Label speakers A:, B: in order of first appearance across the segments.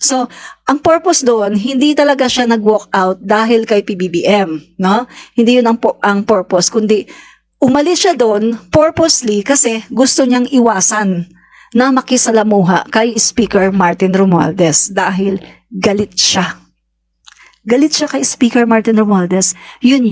A: So, ang purpose doon, hindi talaga siya nag-walk out dahil kay PBBM, no? Hindi yun ang purpose, kundi umalis siya doon purposely kasi gusto niyang iwasan na makisalamuha kay Speaker Martin Romualdez dahil galit siya. Galit siya kay Speaker Martin Romualdez, yun.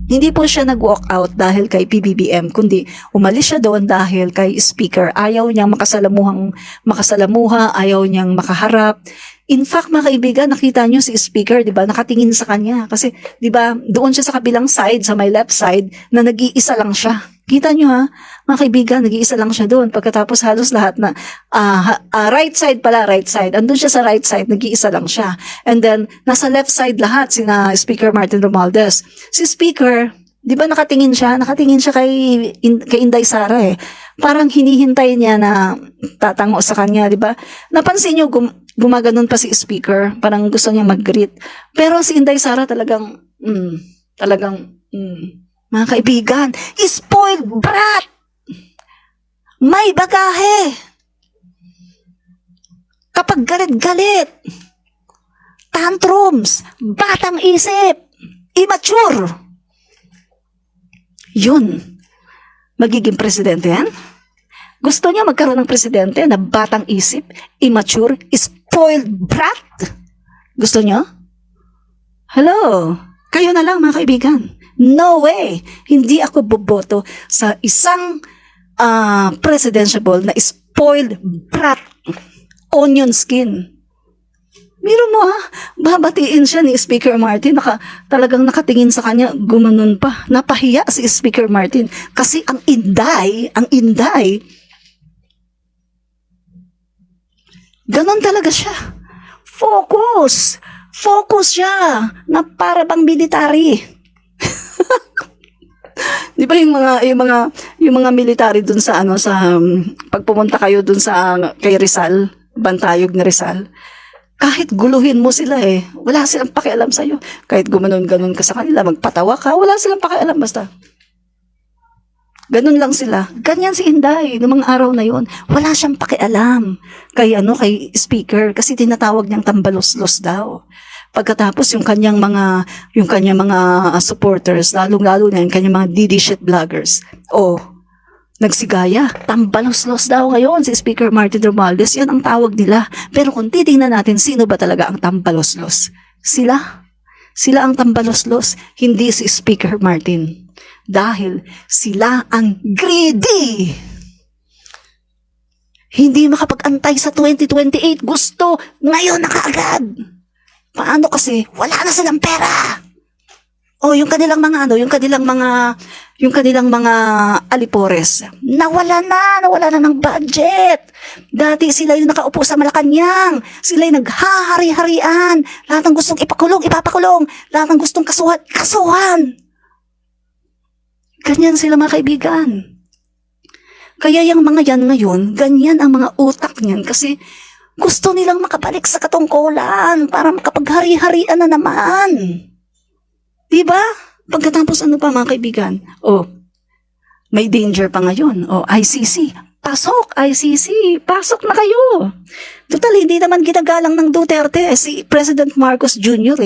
A: Hindi po siya nag-walk out dahil kay PBBM, kundi umalis siya doon dahil kay Speaker. Ayaw niyang makasalamuha, ayaw niyang makaharap. In fact, mga kaibigan, nakita niyo si Speaker, di ba, nakatingin sa kanya. Kasi, di ba, doon siya sa kabilang side, sa my left side, na nag-iisa lang siya. Kita niyo ha, mga kaibigan, nag-iisa lang siya doon. Pagkatapos halos lahat na, right side. Andun siya sa right side, nag-iisa lang siya. And then, nasa left side lahat, sina Speaker Martin Romualdez. Si Speaker, di ba nakatingin siya kay Inday Sara eh. Parang hinihintay niya na tatango sa kanya, di ba? Napansin niyo, gumaganon pa si Speaker, parang gusto niya mag-greet. Pero si Inday Sara talagang, mga kaibigan, spoiled brat! May bagahe! Kapag galit-galit, tantrums, batang isip, immature. Yun, magiging presidente yan? Gusto niya magkaroon ng presidente na batang isip, immature, spoiled brat? Gusto niyo? Hello, kayo na lang mga kaibigan. No way! Hindi ako boboto sa isang presidential na spoiled brat, onion skin. Miro mo babatiin siya ni Speaker Martin, talagang nakatingin sa kanya, gumanon pa. Napahiya si Speaker Martin kasi ang inday, ganon talaga siya. Focus siya, na para bang military. Di ba yung mga military dun sa pag pumunta kayo dun sa kay Rizal, Bantayog ni Rizal, kahit guluhin mo sila wala silang pakialam sa iyo. Kahit gumanon-ganon ka sa kanila, magpatawa ka, wala silang pakialam, basta ganun lang sila. Ganyan si Inday noong mga araw na yon. Wala siyang pakialam kay Speaker kasi tinatawag niyang tambalos-los daw. Pagkatapos yung kanyang mga supporters, lalong-lalo na yung kanyang mga DD shit vloggers, nagsigaya, tambalos-los daw ngayon si Speaker Martin Romualdez, yan ang tawag nila. Pero kung titingnan natin, sino ba talaga ang tambalos-los? Sila ang tambalos-los, hindi si Speaker Martin. Dahil sila ang greedy. Hindi makapag-antay sa 2028, gusto ngayon na kaagad. Paano kasi wala na silang pera? Yung kanilang mga alipores, nawala na ng budget. Dati sila yung nakaupo sa Malacanang, sila yung naghahari-harian, lahat ng gustong ipapakulong, lahat ng gustong kasuhan. Ganyan sila mga kaibigan. Kaya yung mga yan ngayon, ganyan ang mga utak niyan kasi gusto nilang makabalik sa katungkulan para makapaghari-harian na naman. Diba? Pagkatapos mga kaibigan? May danger pa ngayon. ICC. Pasok, ICC. Pasok na kayo. Total, hindi naman ginagalang ng Duterte. Si President Marcos Jr.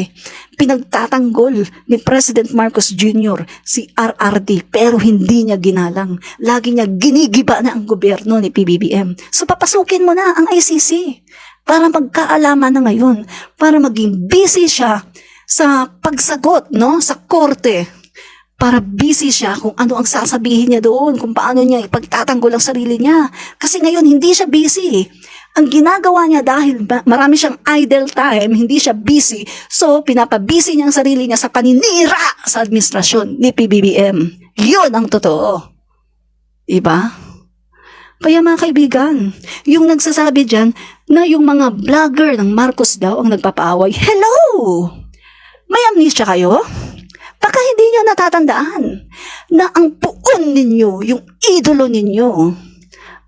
A: Pinagtatanggol ni President Marcos Jr. si RRD pero hindi niya ginalang. Lagi niya ginigiba na ang gobyerno ni PBBM. So papasukin mo na ang ICC para magkaalaman na ngayon. Para maging busy siya sa pagsagot, sa korte. Para busy siya kung ano ang sasabihin niya doon, kung paano niya ipagtatanggol ang sarili niya. Kasi ngayon, hindi siya busy. Ang ginagawa niya dahil marami siyang idle time, hindi siya busy. So, pinapabusy niya ang sarili niya sa paninira sa administrasyon ni PBBM. Yun ang totoo. Diba? Kaya mga kaibigan, yung nagsasabi dyan na yung mga vlogger ng Marcos daw ang nagpapaaway, hello! May amnesia kayo? Baka hindi nyo natatandaan na ang puon ninyo, yung idolo ninyo,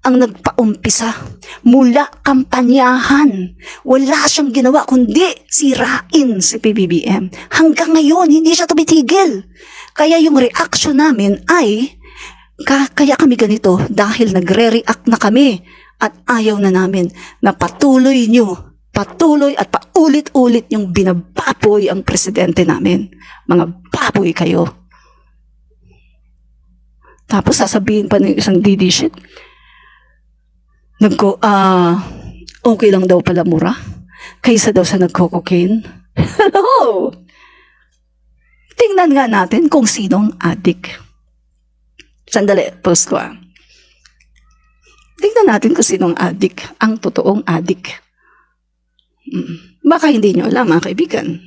A: ang nagpaumpisa mula kampanyahan. Wala siyang ginawa kundi sirain si PBBM. Hanggang ngayon, hindi siya tumitigil. Kaya yung reaction namin ay, kaya kami ganito dahil nagre-react na kami at ayaw na namin na patuloy nyo patuloy at paulit-ulit yung binababoy ang presidente namin. Mga baboy kayo. Tapos sasabihin pa ng isang DD shit, okay lang daw pala mura, kaysa daw sa nagko-cocaine. Hello! Tingnan nga natin kung sinong addict. Sandali, post ko ah. Tingnan natin kung sinong addict, ang totoong addict. Baka hindi nyo alam, mga kaibigan,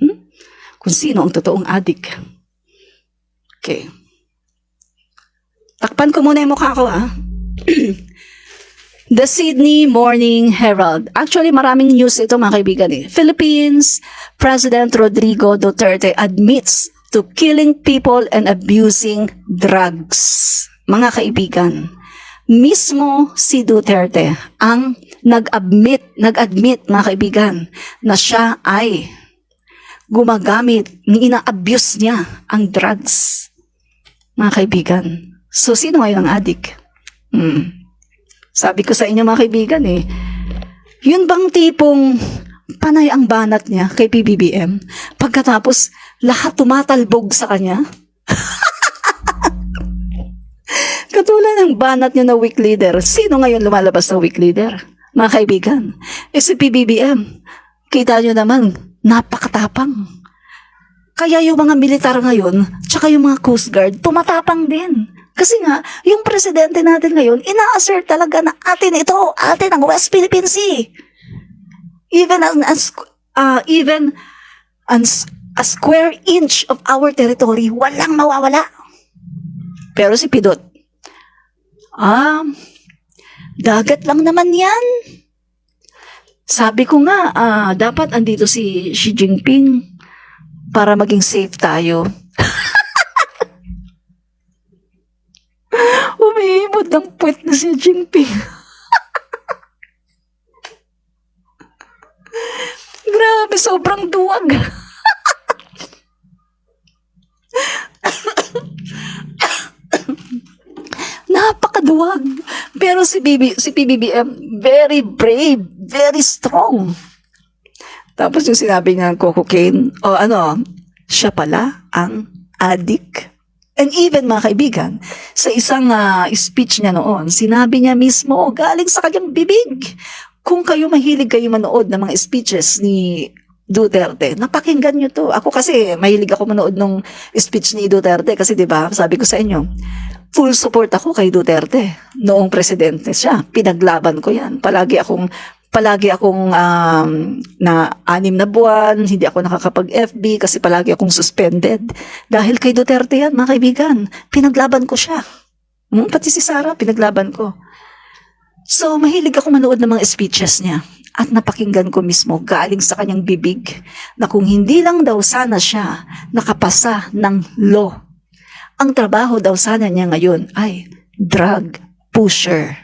A: kung sino ang totoong addict. Okay. Takpan ko muna yung mukha ko, ah. The Sydney Morning Herald. Actually, maraming news ito, mga kaibigan, eh. Philippines President Rodrigo Duterte admits to killing people and abusing drugs. Mga kaibigan, mismo si Duterte ang nag-admit, mga kaibigan, na siya ay gumagamit, ina-abuse niya ang drugs. Mga kaibigan. So, sino ngayon ang addict? Sabi ko sa inyo, mga kaibigan, eh, yun bang tipong panay ang banat niya kay PBBM? Pagkatapos, lahat tumatalbog sa kanya? Katulad ng banat niya na weak leader. Sino ngayon lumalabas na weak leader? Mga kaibigan, eh si PBBM, kita nyo naman, napakatapang. Kaya yung mga militar ngayon, tsaka yung mga Coast Guard, tumatapang din. Kasi nga, yung presidente natin ngayon, ina-assert talaga na atin ito, atin ang West Philippine Sea. Even a square inch of our territory, walang mawawala. Pero si Pidot, dagat lang naman yan. Sabi ko nga, dapat andito si Xi Jinping para maging safe tayo. Umihimod ng puwet na si Jinping. Grabe, sobrang duwag. Napakaduwag. Pero si PBBM, very brave, very strong. Tapos yung sinabi niya, cocaine, siya pala ang addict. And even, mga kaibigan, sa isang speech niya noon, sinabi niya mismo, galing sa kanyang bibig, kung kayo mahilig kayo manood ng mga speeches ni Duterte, napakinggan niyo to. Ako kasi, mahilig ako manood ng speech ni Duterte kasi 'di ba, sabi ko sa inyo, full support ako kay Duterte. Noong presidente siya, pinaglaban ko yan. Palagi akong na 6 na buwan, hindi ako nakakapag-FB kasi palagi akong suspended. Dahil kay Duterte yan, mga kaibigan. Pinaglaban ko siya. Pati si Sara, pinaglaban ko. So, mahilig ako manood ng mga speeches niya. At napakinggan ko mismo galing sa kanyang bibig na kung hindi lang daw sana siya nakapasa ng law, ang trabaho daw sana niya ngayon ay drug pusher.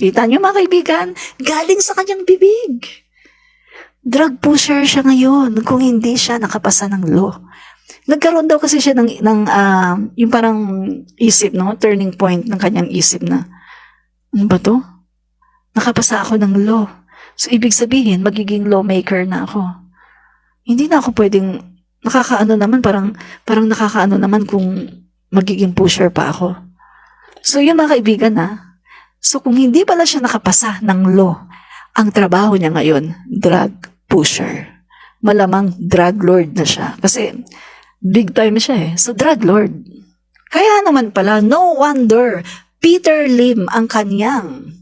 A: Kita niyo, mga kaibigan, galing sa kanyang bibig. Drug pusher siya ngayon kung hindi siya nakapasa ng law. Nagkaroon daw kasi siya ng yung parang isip, no? Turning point ng kanyang isip na, ano ba to? Nakapasa ako ng law. So, ibig sabihin, magiging lawmaker na ako. Hindi na ako pwedeng, nakakaano naman, parang nakakaano naman kung magiging pusher pa ako. So, yun, mga kaibigan, So, kung hindi pala siya nakapasa ng law, ang trabaho niya ngayon, drug pusher. Malamang drug lord na siya. Kasi, big time siya eh. So, drug lord. Kaya naman pala, no wonder, Peter Lim ang kanyang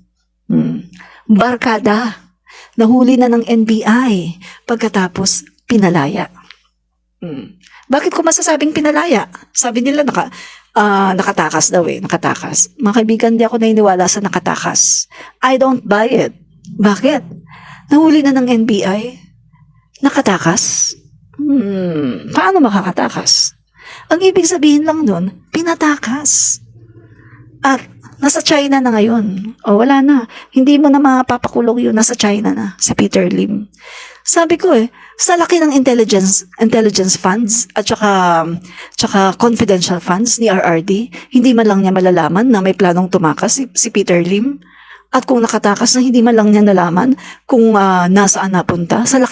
A: barkada. Nahuli na ng NBI pagkatapos pinalaya. Bakit ko masasabing pinalaya? Sabi nila nakatakas daw eh, nakatakas. Mga kaibigan, di ako naniniwala sa nakatakas. I don't buy it. Bakit? Nahuli na ng NBI? Nakatakas? Paano makakatakas? Ang ibig sabihin lang nun, pinatakas. At nasa China na ngayon. Wala na. Hindi mo na mapapakulong yun. Nasa China na, si Peter Lim. Sabi ko sa laki ng intelligence funds at saka confidential funds ni RRD, hindi man lang niya malalaman na may planong tumakas si Peter Lim. At kung nakatakas na hindi man lang niya nalaman kung nasaan napunta, sa laki